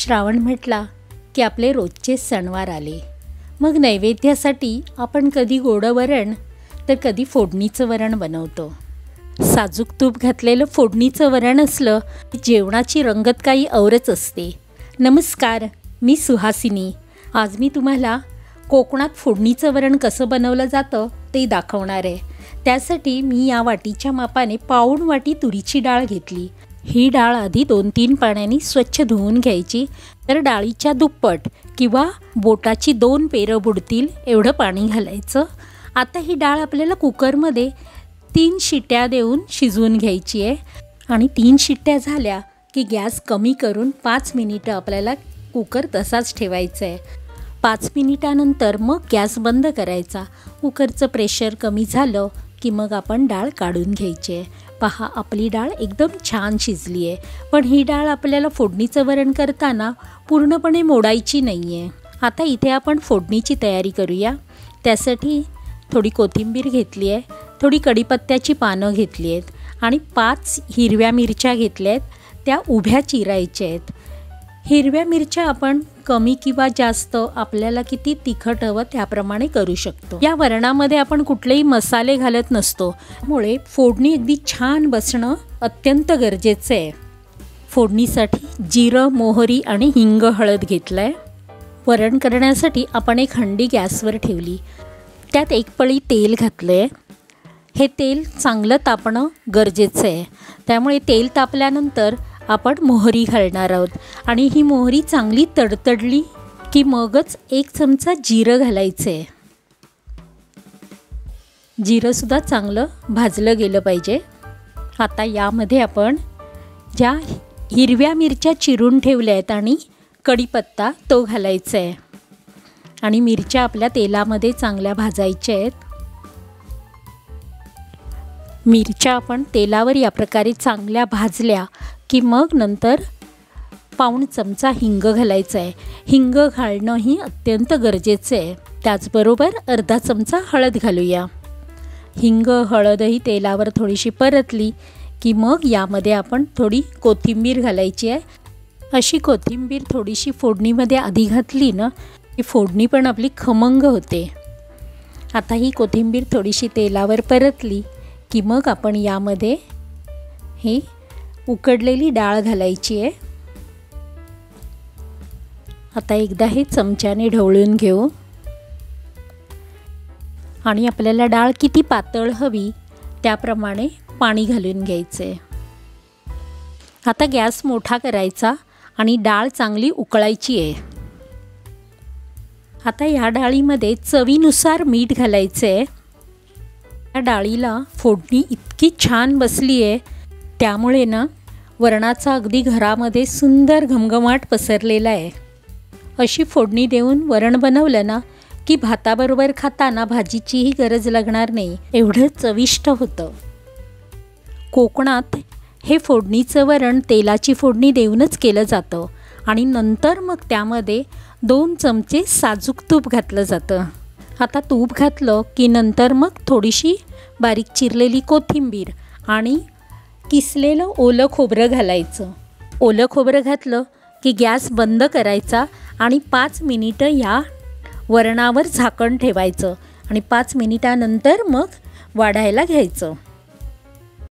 श्रावण म्हटला की आपले रोजचे सणवार आले. मग नैवेद्यासाठी आपण कधी गोडं वरण तर कधी फोडणीचं वरण बनवतो. साजूक तूप घातलेलं फोडणीचं वरण असलं की जेवणाची रंगत काही औरच असते. नमस्कार, मी सुहासिनी. आज मी तुम्हाला कोकणात फोडणीचं वरण कसं बनवलं जातं ते दाखवणार आहे. त्यासाठी मी या वाटीच्या मापाने पाऊण वाटी तुरीची डाळ घेतली. ही डाळ आधी 2-3 पाण्याने स्वच्छ धुवून घ्यायची. तर डाळीच्या दुप्पट किंवा बोटाची 2 पेरं बुडतील एवढं पाणी घालायचं. आता ही डाळ आपल्याला कुकरमध्ये 3 शिट्ट्या देऊन शिजवून घ्यायची आहे. आणि 3 शिट्ट्या झाल्या की गॅस कमी करून 5 मिनिटं आपल्याला कुकर तसाच ठेवायचा आहे. 5 मिनिटानंतर मग गॅस बंद करायचा. कुकरचं प्रेशर कमी झालं की मग आपण डाळ काढून घ्यायची आहे. पहा, आपली डाळ एकदम छान शिजली आहे. पण ही डाळ आपल्याला फोडणीचं वरण करताना पूर्णपणे मोडायची नाही आहे. आता इथे आपण फोडणीची तयारी करूया. त्यासाठी थोडी कोथिंबीर घेतली आहे, थोडी कढीपत्त्याची पानं घेतली आहेत आणि 5 हिरव्या मिरच्या घेतल्या आहेत. त्या उभ्या चिरायच्या आहेत. हिरव्या मिरच्या आपण कमी किंवा जास्त आपल्याला किती तिखट हवं त्याप्रमाणे करू शकतो. या वरणामध्ये आपण कुठलेही मसाले घालत नसतो, त्यामुळे फोडणी अगदी छान बसणं अत्यंत गरजेचं आहे. फोडणीसाठी जिरं, मोहरी आणि हिंग, हळद घेतलं आहे. वरण करण्यासाठी आपण एक हंडी गॅसवर ठेवली. त्यात 1 पळी तेल घातलं आहे. हे तेल चांगलं तापणं गरजेचं आहे. त्यामुळे तेल तापल्यानंतर आपण मोहरी घालणार आहोत आणि ही मोहरी चांगली तडतडली की मगच 1 चमचा जिरं घालायचं आहे. जिरंसुद्धा चांगलं भाजलं गेलं पाहिजे. आता यामध्ये आपण ज्या हिरव्या मिरच्या चिरून ठेवल्या आहेत आणि कढीपत्ता तो घालायचा आहे आणि मिरच्या आपल्या तेलामध्ये चांगल्या भाजायच्या आहेत. मिरच्या आपण तेलावर या प्रकारे चांगल्या भाजल्या की मग नंतर पाऊण चमचा हिंग घालायचा आहे. हिंग घालणंही अत्यंत गरजेचं आहे. त्याचबरोबर अर्धा चमचा हळद घालूया. हिंग, हळदही तेलावर थोडीशी परतली की मग यामध्ये आपण थोडी कोथिंबीर घालायची आहे. अशी कोथिंबीर थोडीशी फोडणीमध्ये आधी घातली ना की फोडणी पण आपली खमंग होते. आता ही कोथिंबीर थोडीशी तेलावर परतली की मग आपण यामध्ये ही उकडलेली डाळ घालायची आहे. आता एकदा हे चमच्याने ढवळून घेऊ आणि आपल्याला डाळ किती पातळ हवी त्याप्रमाणे पाणी घालून घ्यायचे. आता गॅस मोठा करायचा आणि डाळ चांगली उकळायची आहे. आता या डाळीमध्ये चवीनुसार मीठ घालायचं आहे. या डाळीला फोडणी इतकी छान बसली आहे त्यामुळे ना वरणाचा अगदी घरामध्ये सुंदर घमघमाट पसरलेला आहे. अशी फोडणी देऊन वरण बनवलं ना की भाताबरोबर खाताना भाजीचीही गरज लागणार नाही, एवढं चविष्ट होतं. कोकणात हे फोडणीचं वरण तेलाची फोडणी देऊनच केलं जातं आणि नंतर मग त्यामध्ये 2 चमचे साजूक तूप घातलं जातं. आता तूप घातलं की नंतर मग थोडीशी बारीक चिरलेली कोथिंबीर आणि किसलेलं ओलं खोबरं घालायचं. ओलं खोबरं घातलं की गॅस बंद करायचा आणि 5 मिनिटं या वरणावर झाकण ठेवायचं आणि 5 मिनिटानंतर मग वाढायला घ्यायचं.